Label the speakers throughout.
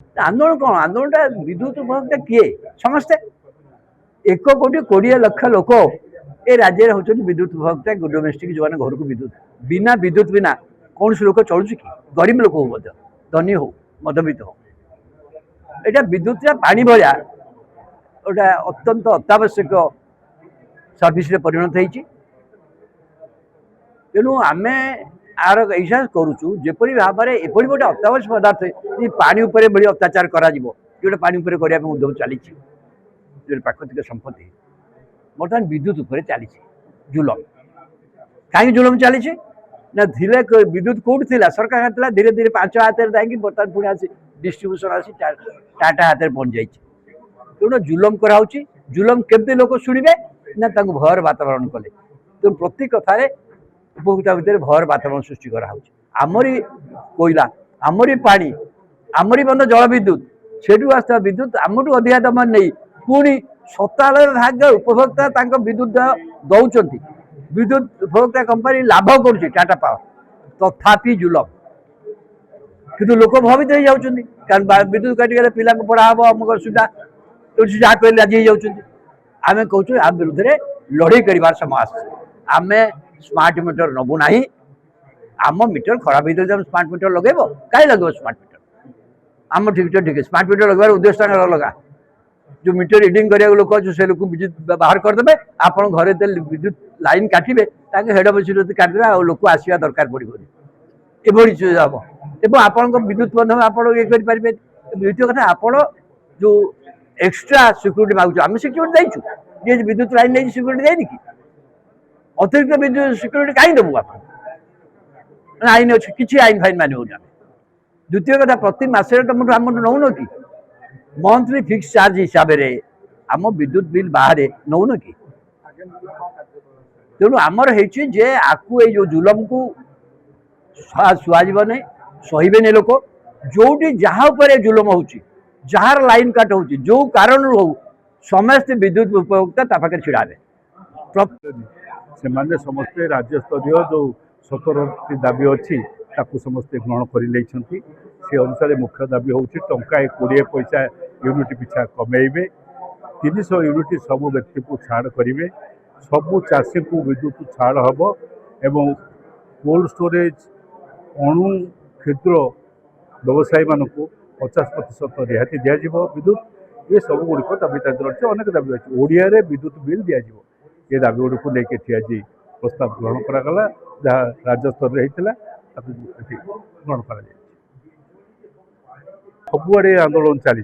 Speaker 1: आंदोलन कौन आंदोलन विद्युत उपभोक्ता किए समस्ते 1,20,00,000 लोक ए राज्य हूँ विद्युत उपभोक्ता डोमेस्टिक जो घर को विद्युत बिना विद्युत बिना कौन से लोक चलुच कि गरीब लोक हो धनी हो मध्यवित्त हो यहाँ विद्युत पानी भाया गोटा अत्यंत अत्यावश्यक सर्विस परिणत होती तेणु आम आर ऐसा करुचु जेपरी भाव में एपरी गोटे अत्यावश्यक पदार्थ पानी उपरे बड़ी अत्याचार करा जोटा पानी उपरे करने उद्यम चली जो प्राकृतिक संपत्ति बर्तमान विद्युत उपरे चली जुलम कहीं जुलम चली ना धीरे विद्युत कौट थी सरकार हाथ धीरे धीरे 5 हाथ बर्तमान पुणी आसी डिस्ट्रीब्यूशन आसी टाटा हाथ में पहुंच जाइए तेणु जुलम कराऊँच जुलम केमती लोक शुणे ना भयर वातावरण कले तेणु प्रति कथार उपभोक्ता भितर भयर वातावरण सृष्टि करामरी कोईला आमरी पानी आमरी बंद जल विद्युत सेठू आसता विद्युत आमठू अधिका दम नहीं पुणी 97 भाग उपभोक्ता विद्युत दौरान विद्युत उपभोक्ता कंपनी लाभ कर टाटा पावर तथापि जुलम किंतु लोक भवित हो जाती कारण विद्युत काटिगले पिला पढ़ा हम अमुक सुविधा जहाँ कह राजी हो आम कहूँ आ विरुद्ध में लड़े कर समय आम स्मार्ट मीटर नबू ना आम मीटर खराब होते स्मार्ट मीटर लगेब कहीं लगे स्मार्ट मीटर आम ठीक ठीक स्मार्ट मीटर लगवार उद्देश्य अलग जो मीटर रिडिंग करने लोक अच्छे से लोग विद्युत बाहर करदे आप घर विद्युत लाइन काटे हेड ऑफिस काटिदे आ लोक आसवा दरकार पड़े ये हम एवं आपण विद्युत बंध आप ये करेंगे द्वितीय कथा आपण जो एक्सट्रा सिक्यूरीटी मांगु आम सिक्यूरीटी देचु जे विद्युत लाइन नहीं सिक्यूरीटी देनी कि अतिरिक्त विद्युत सिक्यूरीटी कहीं देवु आप आईन अच्छे किसी आईन फाइन मान द्वितीय कथा प्रति मसरे तुम आम नौन कि मंथली फिक्स चार्ज हिसाब से आम विद्युत बिल बाहर नौन कि तेणु आमर जे आकु जो जुलम को शुआब नहीं सहे नहीं लोक जो जहाँ जुलम हो जार लाइन काट हो जो कारण हो समस्त विद्युत उपभोक्ता पाखे छिड़ा
Speaker 2: से समस्ते राज्य स्तरीय जो 17 दाबी अच्छी समस्ते ग्रहण कर से अनुसार मुख्य दाबी हूँ टंका 20 पैसा यूनिट पिछा कमेबे 300 यूनिट सब व्यक्ति को छाड़ करेंगे सबू चाषी को विद्युत छाड़ हम एवं कोल्ड स्टोरेज अणु क्षुद्र व्यवसायी मानक 50% रिहाती दिज्व विद्युत ये सब गुड़िक दाबी तार अच्छे अनेक दाबी अच्छे ओडिया विद्युत बिल दिज्व ये दाबी गुड़ी को लेकिन आज प्रस्ताव ग्रहण करागला जहाँ राज्य स्तर में होता ग्रहण कर सबुआड़े आंदोलन चली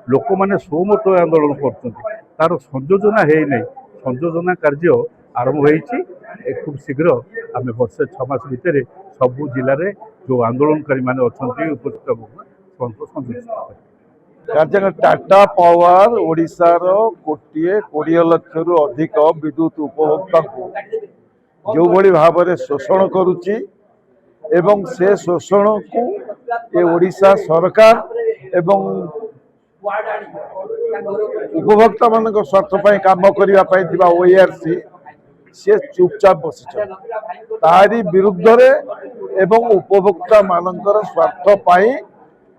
Speaker 2: लोक मैंने सोमत आंदोलन कर संयोजना है नहीं संयोजना कार्य आरंभ हो खूब शीघ्र आम वर्षे 6 मास भितर सबू जिले में जो आंदोलनकारी मैंने अच्छा उपस्थित
Speaker 3: राज्य टाटा पावर ओडिशार गोटे 20 लाख रु अधिक विद्युत उपभोक्ता को जो भली भाव में शोषण करुच्ची एवं से शोषण को ये ओडिशा सरकार एवं उपभोक्ता मान स्वार्थ काम करने ओआरसी सी चुपचाप बस तारी विरुद्ध एवं उपभोक्ता मानकर स्वार्थ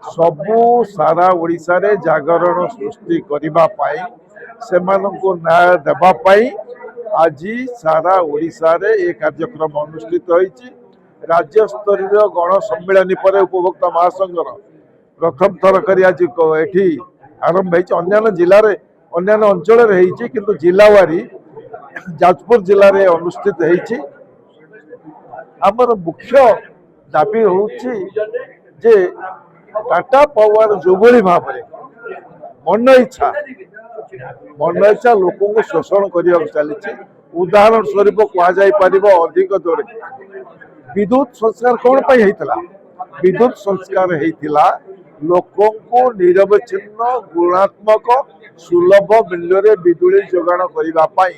Speaker 3: सबू सारा ओडिशा रे जागरण सृष्टि करने से न्याय देवाई आज सारा ओडिशा रे एक कार्यक्रम अनुष्ठित होती राज्य स्तरीय गण सम्मेलन पर उपभोक्ता महासंघर प्रथम थर कर आज ये आरंभ अन्य जिले में अन्य अंचल किंतु जिलावारी जाजपुर जिले में अनुष्ठित होती आमर मुख्य दाबी हूँ जे टाटा पावर जो भाव में मन इच्छा लोक शोषण करने चली उदाहरण स्वरूप कहुपर अधिक दर विद्युत संस्कार कौन होता विद्युत संस्कार होता लोक निरवच्छिन्न गुणात्मक सुलभ मूल्य विजुली जोगाण करने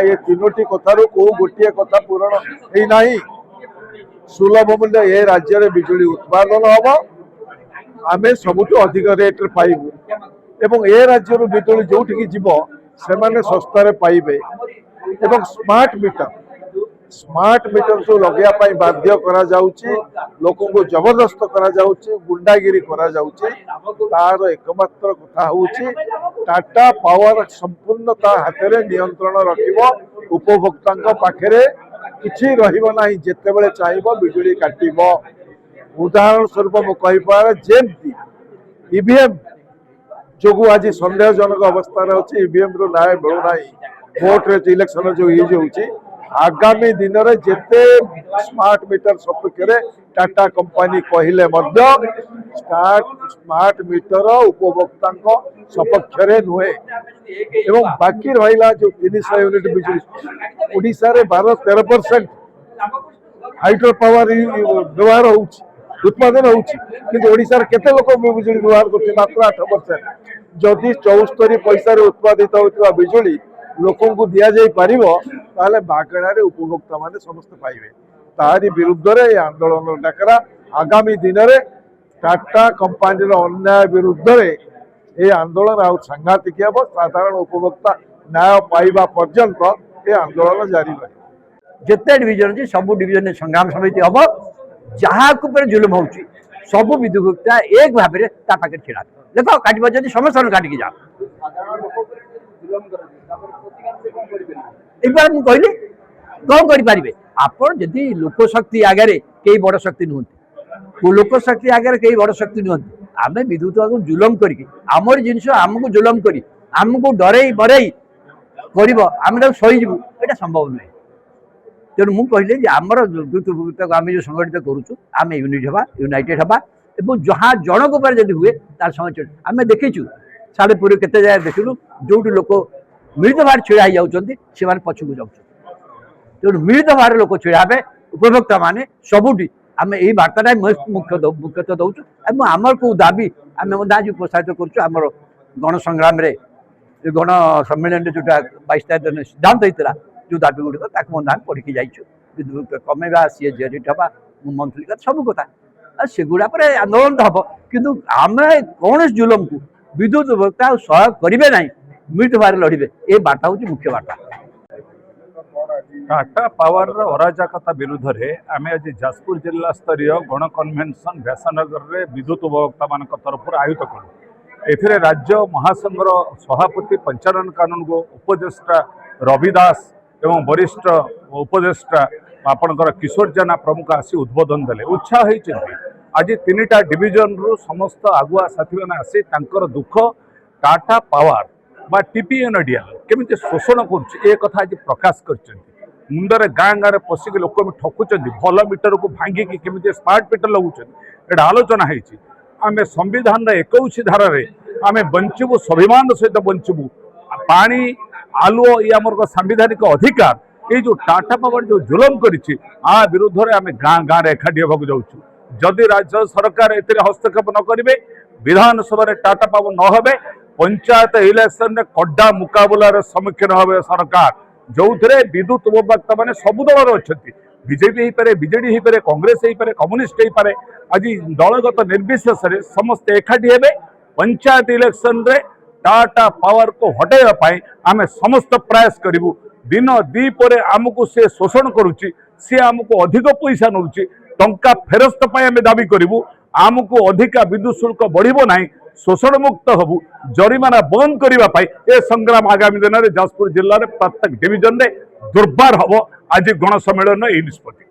Speaker 3: ये 3टी कथार कौ गोटे कथा पूरण होना सुलभ मूल्य ए राज्य में विजुली उत्पादन हम आम सबुठ अधिक रेट पाइबू एवं ए राज्य विजुली जो जीव से सस्तार पाइबे एवं स्मार्ट मीटर स्मार्ट मीटर जो लगे बाध्य करा जाउची लोकों को जबरदस्त करा जाउची गुंडागिरी करा जाउची तार एकमात्र कथा होउची टाटा पावर संपूर्ण ता हाथ नियंत्रण रखिबो उपभोक्ता पाखरे किछि रहिबो नाही जेते बेले चाहिबो बिजुली काटिबो उदाहरण स्वरूप मु कहि पारे जेमती ईवीएम जो आज सन्देहजनक अवस्था अच्छी ईवीएम रो न्याय मिलू ना भोट रे इलेक्शन जो ये होची आगामी दिन में जिते स्मार्ट मीटर सपक्ष टाटा कंपनी कहले स्मार्ट मीटर उपभोक्ता सपक्ष नुहे एवं बाकी रहा जो 300 यूनिट बिजुली ओडिशा रे 12-13% हाइड्रो पावर व्यवहार होउची उत्पादन होती ओडिशा केते लोक बिजुली व्यवहार करते मात्र 8%। जदि 74 पैसा उत्पादित होता बिजुली लोकों को दि जाई पारिबो ताले मागणारे उपभोक्ता माने समस्त पाइबे तारी विरुद्ध रे आंदोलन डाकरा आगामी दिन में टाटा कंपनी अन्याय विरुद्ध रे ये आंदोलन आ सांघातिक हम साधारण उपभोक्ता न्याय पाइबा पर्यंत ये आंदोलन जारी रहे
Speaker 1: जिते डिविजन अच्छी सब डिविजन संग्राम समिति हम जहाँ जुलुम हो सब विद्युक्ता एक भाव में पाखे छिड़ा देख काट जब समस्त काटिकी जा मुझे कहली कौन करें आपड़ जदि लोकशक्ति आगे कई बड़ शक्ति नुहति लोकशक्ति आगे कई बड़ शक्ति नुहति आम विद्युत जुलम करमर जिनस आमको जुलम कर आमको डरई बरई कर सहीजु यहाँ संभव नुहे तेणु मुझे कहली आमर विद्युत उपभोक्ता आम जो संगठित करुँ यूनिट हवा यूनाइटेड हवा और जहाँ जनक उपर जब हुए तार समय आम देखीचु सालेपुर केते जाए देखलु जो लोक मिलित भाव छिड़ा से पछकू जाऊँ तेणु मिलित भाव लोक छिड़ा हे उपभोक्ता मान सबुठी आम यही बार्ता मुख्यतः दौचु आमर को दाबी आम आज प्रोत्साहित कर गण संग्राम गण सम्मेलन जोटा 22 तारीख दिन सिद्धांत होता जो दाबी गुड़िक आम पढ़ी जाइए कमेवा सी जेट हवा मंथली सब कथा सेगुड़ा पर आंदोलन तो हम किंतु आम कौन जुलम को विद्युत उपभोक्ता सहयोग करेंगे ना मिलित भाव लड़े ये बार्ता हूँ मुख्य बार्ता
Speaker 2: टाटा पावर अराजकता विरुद्ध में आम आज जाजपुर जिला स्तरीय गण कन्वेन्शन व्यासनगर में विद्युत उपभोक्ता मान तरफ आयोजित करूँ ए राज्य महासंघर सभापति पंचानन कानून को उपदेष्टा रवि दास एवं वरिष्ठ उपदेष्टा आपणकर किशोर जेना प्रमुख आसी उद्बोधन देले उत्साह होती आज 3टा डिविजन रु समस्त आगुआ साथी मैंने आसी दुख टाटा पावर बा टीपीएनडीएल केमी शोषण कर आज प्रकाश कर मुंडरे गाँ गाँव पशिक लोक ठकुंट भल मीटर को भांगिकी केमी स्मार्ट मीटर लगुच आलोचना होती आम संविधान 21 धारे आम बंचबू स्वाभिमान सहित बंचबू पानी आलुओ ये आम सांविधानिक अधिकार ये जो टाटा पावर जो जुलम करिछि आ विरुद्ध में आम गाँ गाँव एकाठी होगा जाऊँ जदि राज्य सरकार ए हस्तक्षेप न करेंगे विधानसभा टाटा पावर न होबे पंचायत इलेक्शन कड़ा मुकाबलार सम्मुखीन होबे सरकार जो थे विद्युत उपभोक्ता मैंने सब दल अच्छा बीजेपी हो पारे बीजेडी हो पारे कांग्रेस हो पारे कम्युनिस्ट हो पारे आज दलगत निर्विशेष समस्ते एकाठी हेबे पंचायत इलेक्शन रे टाटा पावर को हटाइवाई आम समस्त प्रयास करूँ दिन दीपर आमको से शोषण करुच्ची सी आमको अधिक पैसा नौ टंका फेरस्त आम दाबी करूँ आमको अधिका विद्युत शुल्क बढ़ो ना शोषण मुक्त हबु जरिमाना बंद करने ए संग्राम आगामी दिन में जाजपुर जिले में प्रत्येक डिविजन में दुर्बार हम आज गण सम्मेलन यही निष्पत्ति।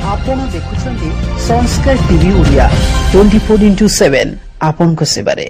Speaker 4: आपण देखुछंती संस्कार टीवी ओडिया 24x7 आपन को सेवारे।